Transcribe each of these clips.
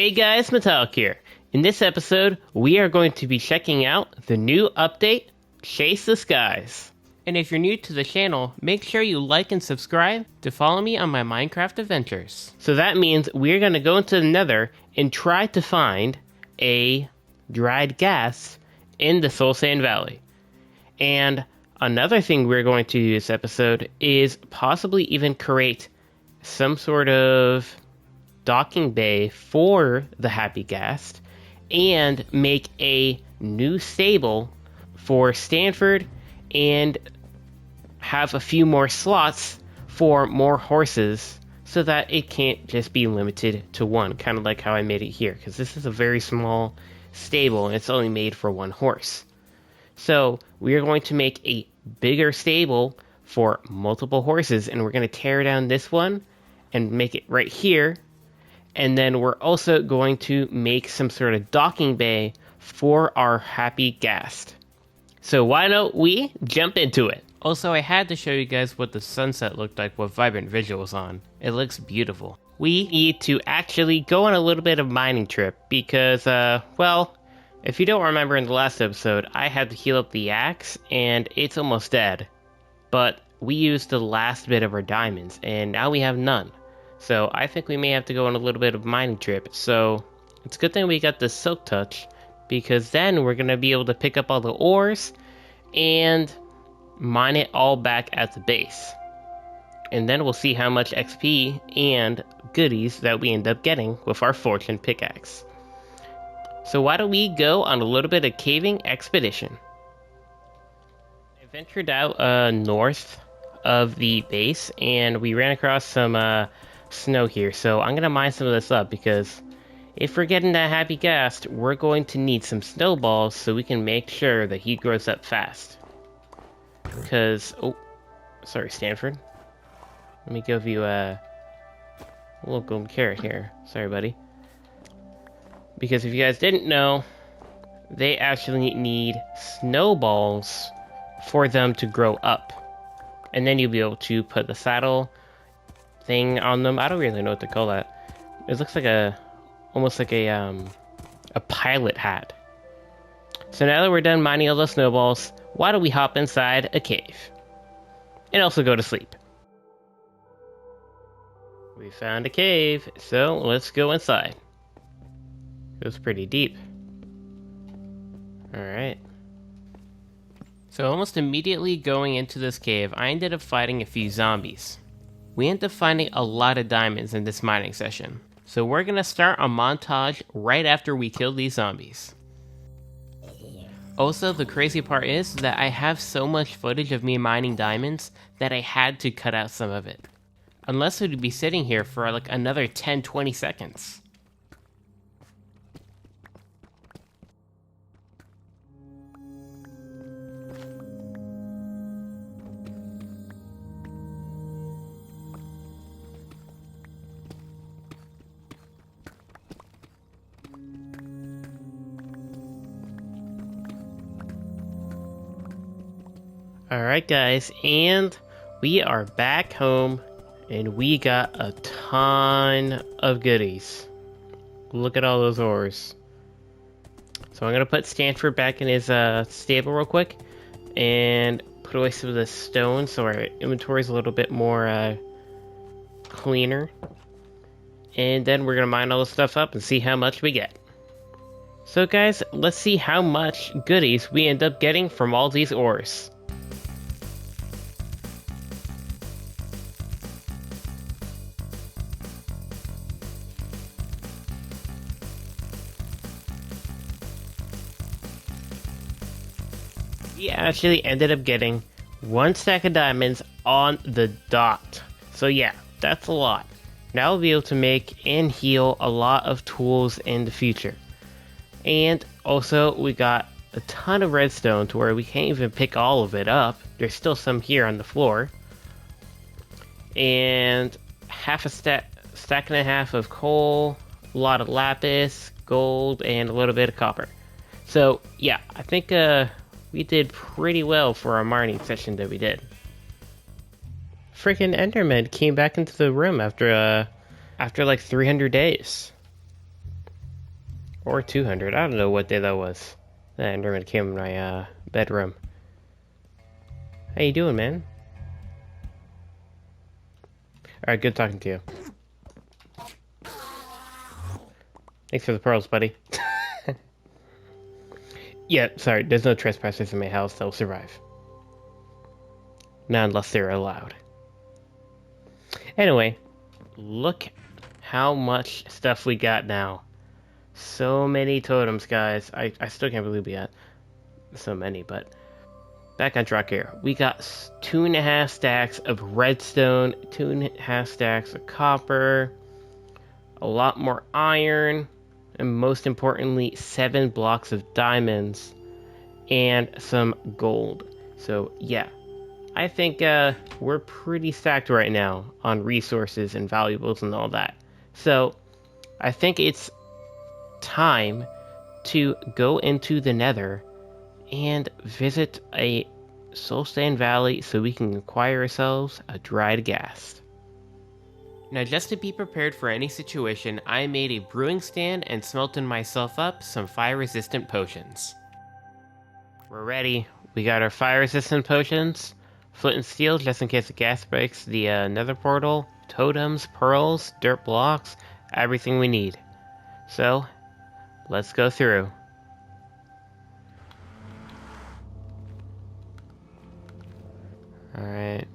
Hey guys, Metallic here. In this episode, we are going to be checking out the new update, Chase the Skies. And if you're new to the channel, make sure you like and subscribe to follow me on my Minecraft adventures. So that means we're going to go into the Nether and try to find a dried ghast in the Soul Sand Valley. And another thing we're going to do this episode is possibly even create some sort of docking bay for the Happy Ghast and make a new stable for Stanford and have a few more slots for more horses so that it can't just be limited to one, kind of like how I made it here, because this is a very small stable and it's only made for one horse. So we are going to make a bigger stable for multiple horses, and we're going to tear down this one and make it right here. And then we're also going to make some sort of docking bay for our Happy Ghast. So why don't we jump into it? Also, I had to show you guys what the sunset looked like with vibrant visuals on. It looks beautiful. We need to actually go on a little bit of mining trip because, well, if you don't remember in the last episode, I had to heal up the axe and it's almost dead. But we used the last bit of our diamonds and now we have none. So I think we may have to go on a little bit of a mining trip. So it's a good thing we got the silk touch, because then we're going to be able to pick up all the ores and mine it all back at the base. And then we'll see how much XP and goodies that we end up getting with our fortune pickaxe. So why don't we go on a little bit of caving expedition. I ventured out north of the base and we ran across some snow here, so I'm gonna mine some of this up, because if we're getting that Happy Ghast, we're going to need some snowballs so we can make sure that he grows up fast. Because, oh, sorry Stanford, let me give you a little golden carrot here, sorry buddy. Because if you guys didn't know, they actually need snowballs for them to grow up, and then you'll be able to put the saddle thing on them. I don't really know what to call that. It looks like almost like a pilot hat. So now that we're done mining all the snowballs, why don't we hop inside a cave and also go to sleep? We found a cave, so let's go inside. It was pretty deep. Alright. So almost immediately going into this cave, I ended up fighting a few zombies. We ended up finding a lot of diamonds in this mining session, so we're gonna start a montage right after we kill these zombies. Also, the crazy part is that I have so much footage of me mining diamonds that I had to cut out some of it. Unless it would be sitting here for like another 10-20 seconds. Alright guys, and we are back home, and we got a ton of goodies. Look at all those ores. So I'm going to put Stanford back in his stable real quick, and put away some of the stones so our inventory is a little bit more cleaner. And then we're going to mine all this stuff up and see how much we get. So guys, let's see how much goodies we end up getting from all these ores. We actually ended up getting 1 stack of diamonds on the dot. So yeah, that's a lot. Now we'll be able to make and heal a lot of tools in the future. And also we got a ton of redstone to where we can't even pick all of it up. There's still some here on the floor. And half a stack and a half of coal, a lot of lapis, gold, and a little bit of copper. So yeah, I think we did pretty well for our mining session that we did. Freaking Enderman came back into the room after like 300 days. Or 200. I don't know what day that was. That Enderman came in my bedroom. How you doing, man? Alright, good talking to you. Thanks for the pearls, buddy. Yeah, sorry, there's no trespassers in my house. They'll survive. Not unless they're allowed. Anyway, look how much stuff we got now. So many totems, guys. I still can't believe we got so many, but back on track here. We got 2.5 stacks of redstone, 2.5 stacks of copper, a lot more iron, and most importantly, 7 blocks of diamonds and some gold. So yeah, I think we're pretty stacked right now on resources and valuables and all that. So I think it's time to go into the Nether and visit a soul sand valley so we can acquire ourselves a dried ghast. Now, just to be prepared for any situation, I made a brewing stand and smelted myself up some fire-resistant potions. We're ready. We got our fire-resistant potions, flint and steel just in case the ghast breaks the nether portal, totems, pearls, dirt blocks, everything we need. So, let's go through. Alright,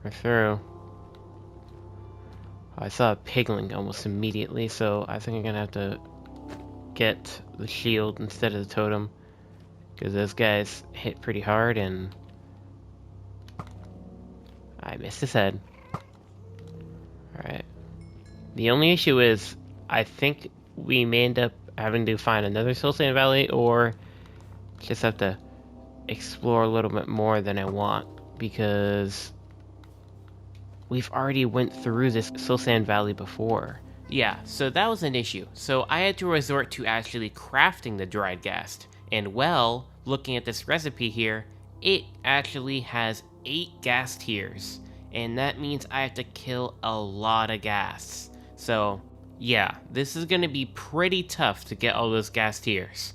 we're through. I saw a pigling almost immediately, so I think I'm gonna have to get the shield instead of the totem. Because those guys hit pretty hard and I missed his head. Alright. The only issue is I think we may end up having to find another soul sand valley or just have to explore a little bit more than I want because we've already went through this soul sand valley before. Yeah, so that was an issue. So I had to resort to actually crafting the dried ghast. And well, looking at this recipe here, it actually has 8 ghast tears. And that means I have to kill a lot of ghasts. So yeah, this is gonna be pretty tough to get all those ghast tears.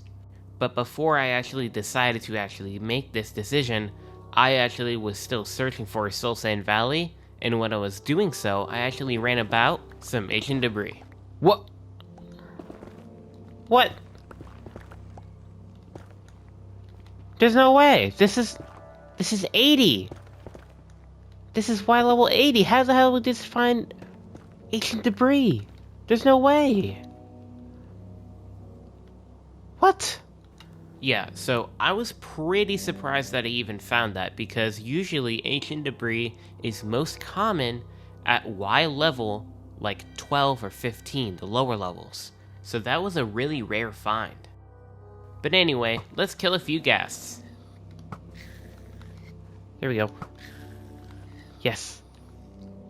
But before I actually decided to actually make this decision, I actually was still searching for a soul sand valley, and when I was doing so, I actually ran about some ancient debris. What? What? There's no way. This is 80. This is Y level 80. How the hell would this find ancient debris? There's no way. What? Yeah, so I was pretty surprised that I even found that because usually ancient debris is most common at Y level, like 12 or 15, the lower levels. So that was a really rare find. But anyway, let's kill a few ghasts. There we go. Yes.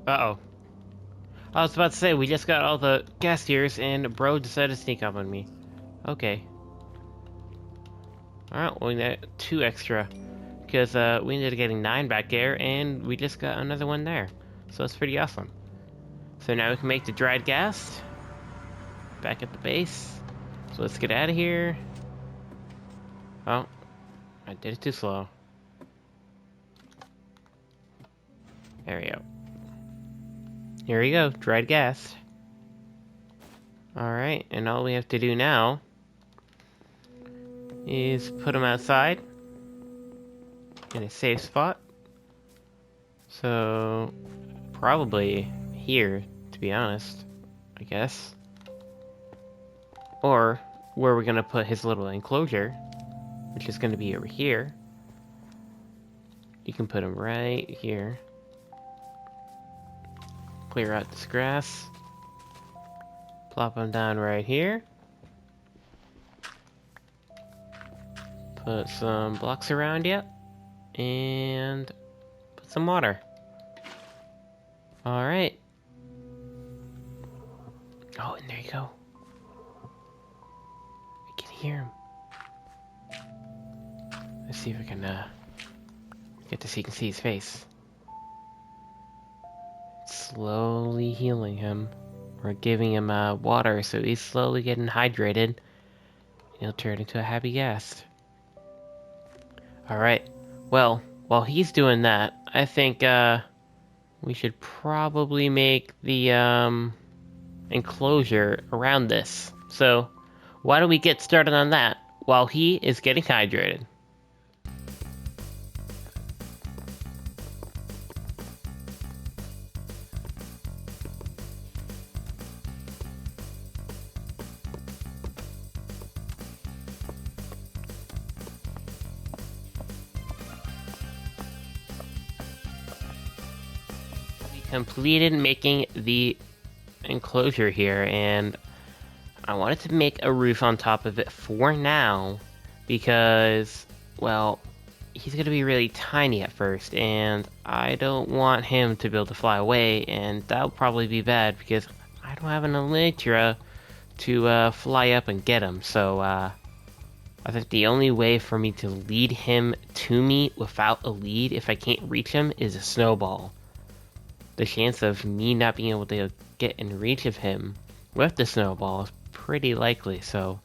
Uh-oh. I was about to say, we just got all the ghast tears and bro decided to sneak up on me. Okay. Alright, well, we got 2 extra. Because we ended up getting 9 back there, and we just got another one there. So that's pretty awesome. So now we can make the dried ghast. Back at the base. So let's get out of here. Oh, I did it too slow. There we go. Here we go, dried ghast. Alright, and all we have to do now is put them outside in a safe spot. So, probably here, to be honest, I guess. Or, where we're gonna put his little enclosure, which is gonna be over here. You can put him right here. Clear out this grass. Plop him down right here. Put some blocks around you. And put some water. Alright. Oh, and there you go. I can hear him. Let's see if I can get to see, you can see his face. Slowly healing him. We're giving him water, so he's slowly getting hydrated. He'll turn into a Happy Ghast. Alright, well, while he's doing that, I think, we should probably make the, enclosure around this. So, why don't we get started on that while he is getting hydrated? We completed making the enclosure here, and I wanted to make a roof on top of it for now because, well, he's gonna be really tiny at first, and I don't want him to be able to fly away, and that'll probably be bad because I don't have an elytra to fly up and get him. So I think the only way for me to lead him to me without a lead, if I can't reach him, is a snowball. The chance of me not being able to get in reach of him with the snowball is pretty likely, so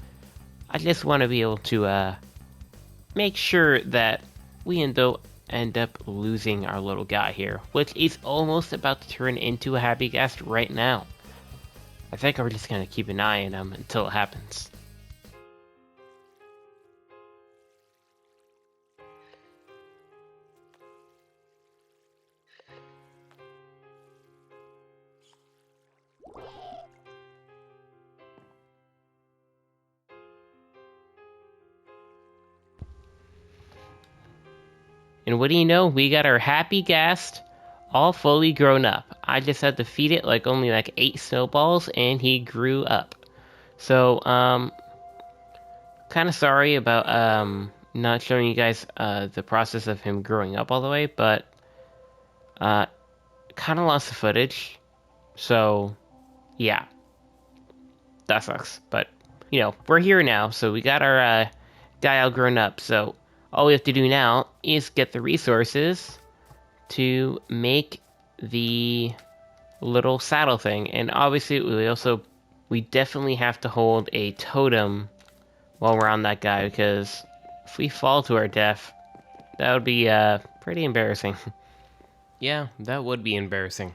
I just want to be able to make sure that we don't end up losing our little guy here, which is almost about to turn into a Happy Ghast right now. I think we're just gonna keep an eye on him until it happens. And what do you know? We got our Happy Ghast all fully grown up. I just had to feed it only 8 snowballs and he grew up. So, kind of sorry about not showing you guys the process of him growing up all the way, but kind of lost the footage. So, yeah, that sucks. But, you know, we're here now, so we got our guy all grown up. So, all we have to do now is get the resources to make the little saddle thing. And obviously, we definitely have to hold a totem while we're on that guy, because if we fall to our death, that would be pretty embarrassing. Yeah, that would be embarrassing.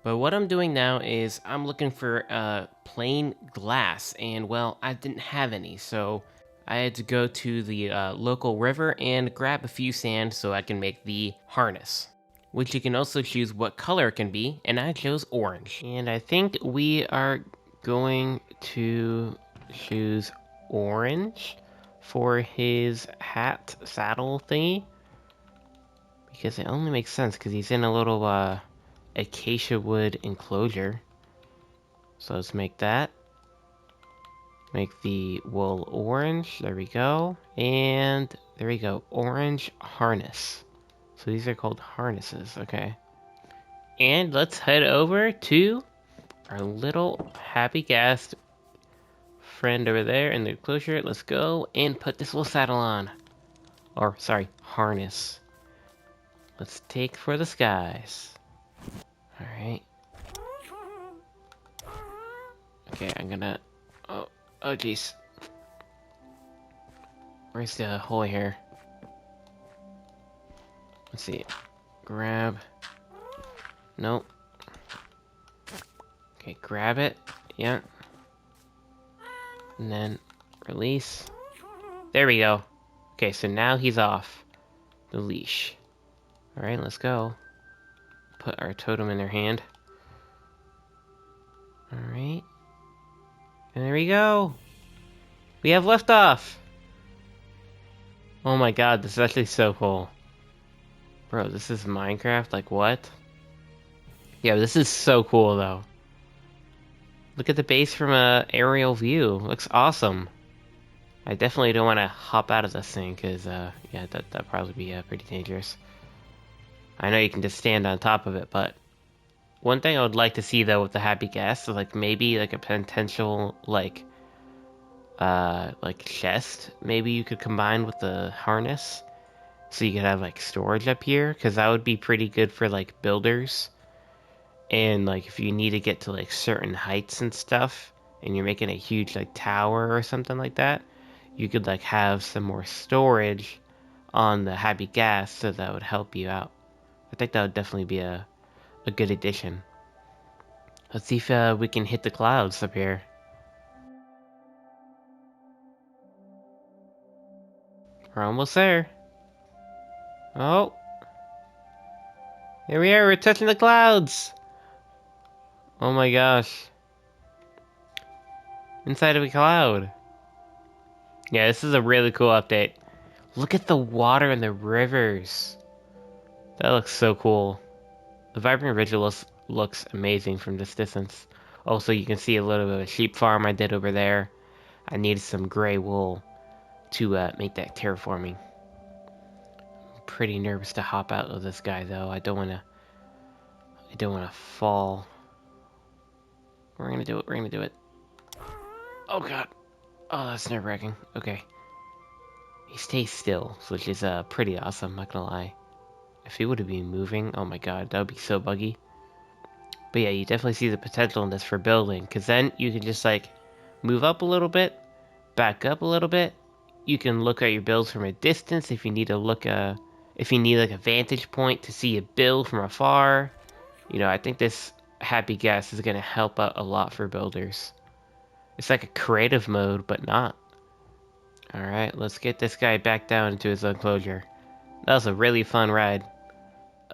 But what I'm doing now is I'm looking for plain glass, and well, I didn't have any, so I had to go to the local river and grab a few sand so I can make the harness, which you can also choose what color it can be, and I chose orange. And I think we are going to choose orange for his hat saddle thingy, because it only makes sense because he's in a little acacia wood enclosure. So let's make that. Make the wool orange. There we go. And there we go. Orange harness. So these are called harnesses. Okay. And let's head over to our little Happy Ghast friend over there in the enclosure. Let's go and put this little saddle on. Or, sorry, harness. Let's take for the skies. Alright. Okay, I'm gonna... Oh, jeez. Where's the hole here? Let's see. Grab. Nope. Okay, grab it. Yeah. And then release. There we go. Okay, so now he's off the leash. Alright, let's go. Put our totem in their hand. Alright. And there we go. We have liftoff. Oh my god, this is actually so cool. Bro, this is Minecraft? Like, what? Yeah, this is so cool, though. Look at the base from a aerial view. Looks awesome. I definitely don't want to hop out of this thing, because, yeah, that'd probably be pretty dangerous. I know you can just stand on top of it, but one thing I would like to see, though, with the Happy Ghast is, maybe, a potential, chest, maybe you could combine with the harness, so you could have, storage up here, because that would be pretty good for, builders, and, if you need to get to, certain heights and stuff, and you're making a huge, tower or something like that, you could like have some more storage on the Happy Ghast, so that would help you out. I think that would definitely be a good addition. Let's see if we can hit the clouds up here. We're almost there. Oh. Here we are, we're touching the clouds! Oh my gosh. Inside of a cloud. Yeah, this is a really cool update. Look at the water in the rivers. That looks so cool. The vibrant ridge looks amazing from this distance. Also, you can see a little bit of a sheep farm I did over there. I needed some gray wool to make that terraforming. I'm pretty nervous to hop out of this guy though. I don't wanna fall. We're gonna do it. Oh god. Oh, that's nerve-wracking. Okay. He stays still, which is pretty awesome, not gonna lie. If he would have been moving, oh my god, that would be so buggy. But yeah, you definitely see the potential in this for building, because then you can just like move up a little bit, back up a little bit. You can look at your builds from a distance if you need to look if you need like a vantage point to see a build from afar. You know, I think this Happy Ghast is gonna help out a lot for builders. It's like a creative mode, but not. Alright, let's get this guy back down into his enclosure. That was a really fun ride.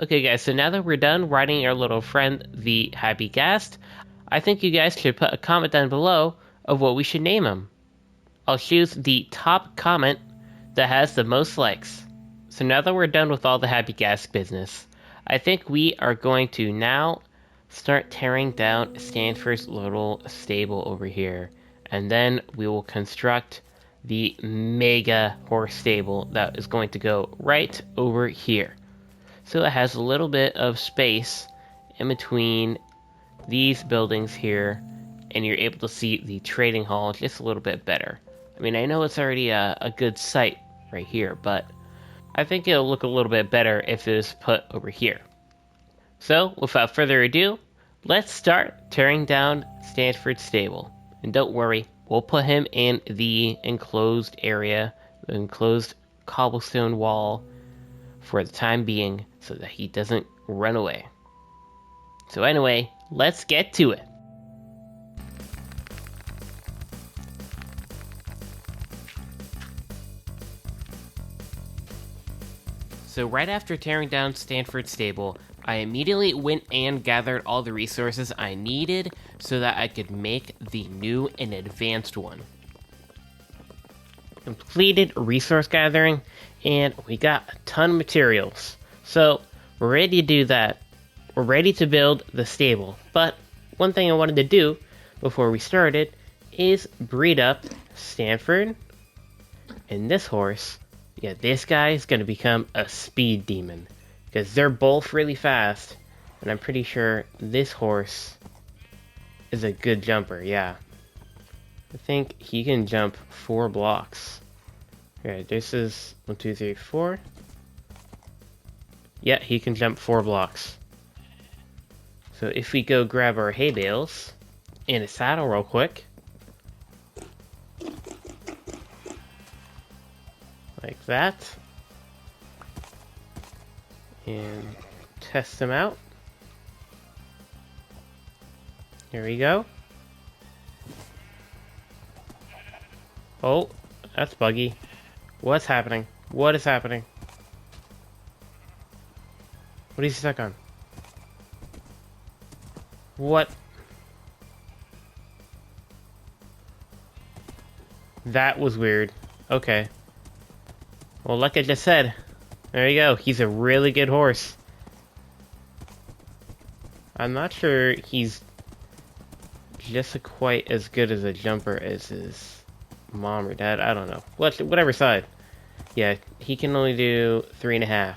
Okay guys, so now that we're done riding our little friend, the Happy Ghast, I think you guys should put a comment down below of what we should name him. I'll choose the top comment that has the most likes. So now that we're done with all the Happy Ghast business, I think we are going to now start tearing down Stanford's little stable over here. And then we will construct the mega horse stable that is going to go right over here. So it has a little bit of space in between these buildings here, and you're able to see the trading hall just a little bit better. I mean, I know it's already a good site right here, but I think it'll look a little bit better if it is put over here. So, without further ado, let's start tearing down Stanford's stable. And don't worry, we'll put him in the enclosed area, the enclosed cobblestone wall for the time being, so that he doesn't run away. So anyway, let's get to it. So right after tearing down Stanford's stable, I immediately went and gathered all the resources I needed so that I could make the new and advanced one. Completed resource gathering, and we got a ton of materials. So we're ready to do that. We're ready to build the stable. But one thing I wanted to do before we started is breed up Stanford and this horse. Yeah, this guy is going to become a speed demon, because they're both really fast, and I'm pretty sure this horse is a good jumper, yeah. I think he can jump 4 blocks. Okay, this is 1, 2, 3, 4. Yeah, he can jump 4 blocks. So if we go grab our hay bales and a saddle real quick, like that, and test them out. Here we go. Oh, that's buggy. What's happening? What is happening? What is he stuck on? What? That was weird. Okay. Well, like I just said, there you go. He's a really good horse. I'm not sure he's just quite as good as a jumper as his mom or dad. I don't know. Whatever side. Yeah, he can only do 3.5.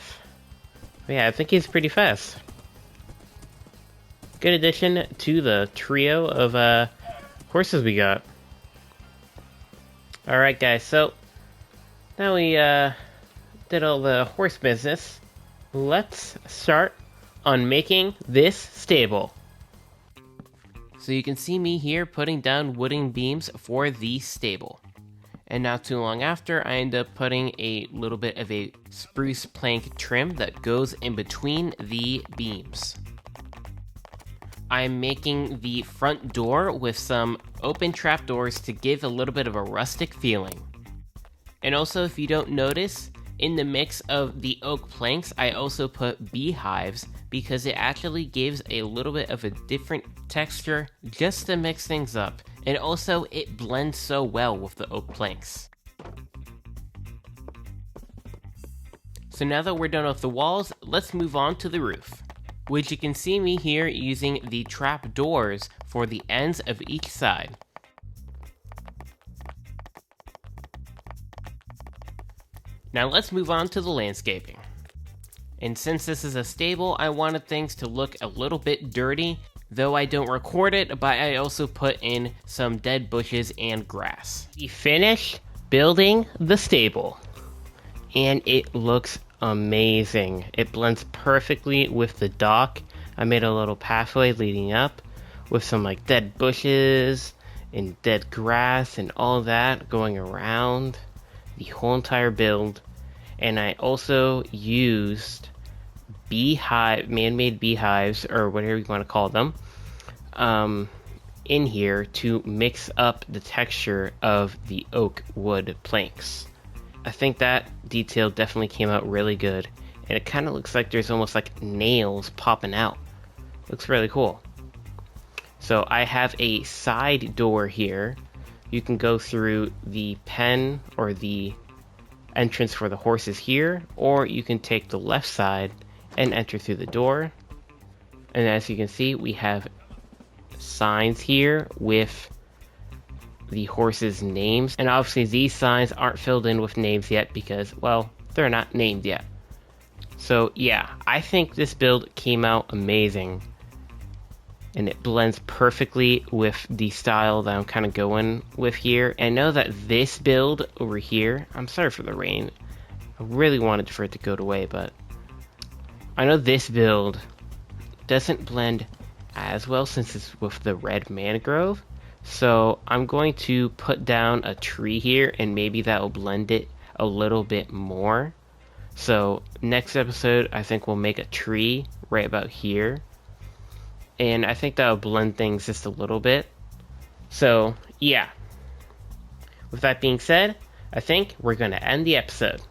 But yeah, I think he's pretty fast. Good addition to the trio of horses we got. Alright guys, so now we did all the horse business. Let's start on making this stable. So you can see me here putting down wooden beams for the stable. And not too long after, I end up putting a little bit of a spruce plank trim that goes in between the beams. I'm making the front door with some open trapdoors to give a little bit of a rustic feeling. And also, if you don't notice, in the mix of the oak planks, I also put beehives because it actually gives a little bit of a different texture just to mix things up. And also, it blends so well with the oak planks. So now that we're done with the walls, let's move on to the roof, which you can see me here using the trap doors for the ends of each side. Now let's move on to the landscaping. And since this is a stable, I wanted things to look a little bit dirty, though I don't record it, but I also put in some dead bushes and grass. We finished building the stable, and it looks amazing. It blends perfectly with the dock. I made a little pathway leading up with some like dead bushes and dead grass and all that going around the whole entire build. And I also used man-made beehives, or whatever you want to call them, in here to mix up the texture of the oak wood planks. I think that detail definitely came out really good, and it kind of looks like there's almost like nails popping out. Looks really cool. So I have a side door here. You can go through the pen or the entrance for the horses here, or you can take the left side and enter through the door. And as you can see, we have signs here with the horses' names, and obviously these signs aren't filled in with names yet because, well, they're not named yet. So yeah, I think this build came out amazing, and it blends perfectly with the style that I'm kind of going with here. And I know that this build over here, I'm sorry for the rain, I really wanted for it to go away, but I know this build doesn't blend as well since it's with the red mangrove. So I'm going to put down a tree here, and maybe that will blend it a little bit more. So next episode, I think we'll make a tree right about here. And I think that'll blend things just a little bit. So yeah. With that being said, I think we're going to end the episode.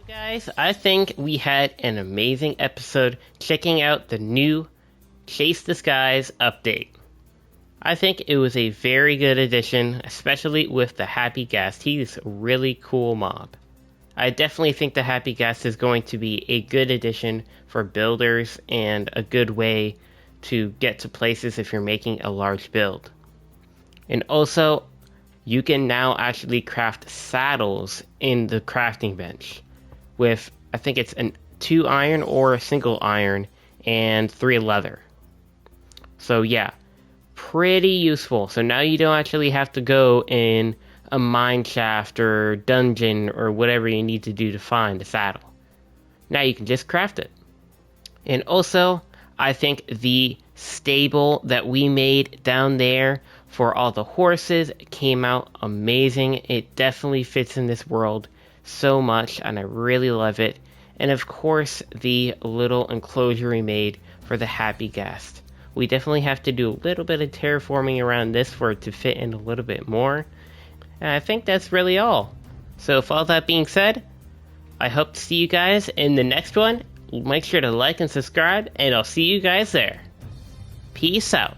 Guys, I think we had an amazing episode checking out the new Chase the Skies update. I think it was a very good addition, especially with the Happy Ghast. He's a really cool mob. I definitely think the Happy Ghast is going to be a good addition for builders and a good way to get to places if you're making a large build. And also, you can now actually craft saddles in the crafting bench with, I think it's a 2 iron or a single iron and 3 leather. So yeah, pretty useful. So now you don't actually have to go in a mine shaft or dungeon or whatever you need to do to find a saddle. Now you can just craft it. And also, I think the stable that we made down there for all the horses came out amazing. It definitely fits in this world so much, and I really love it. And of course, the little enclosure we made for the Happy Ghast. We definitely have to do a little bit of terraforming around this for it to fit in a little bit more. And I think that's really all. So with all that being said, I hope to see you guys in the next one. Make sure to like and subscribe, and I'll see you guys there. Peace out.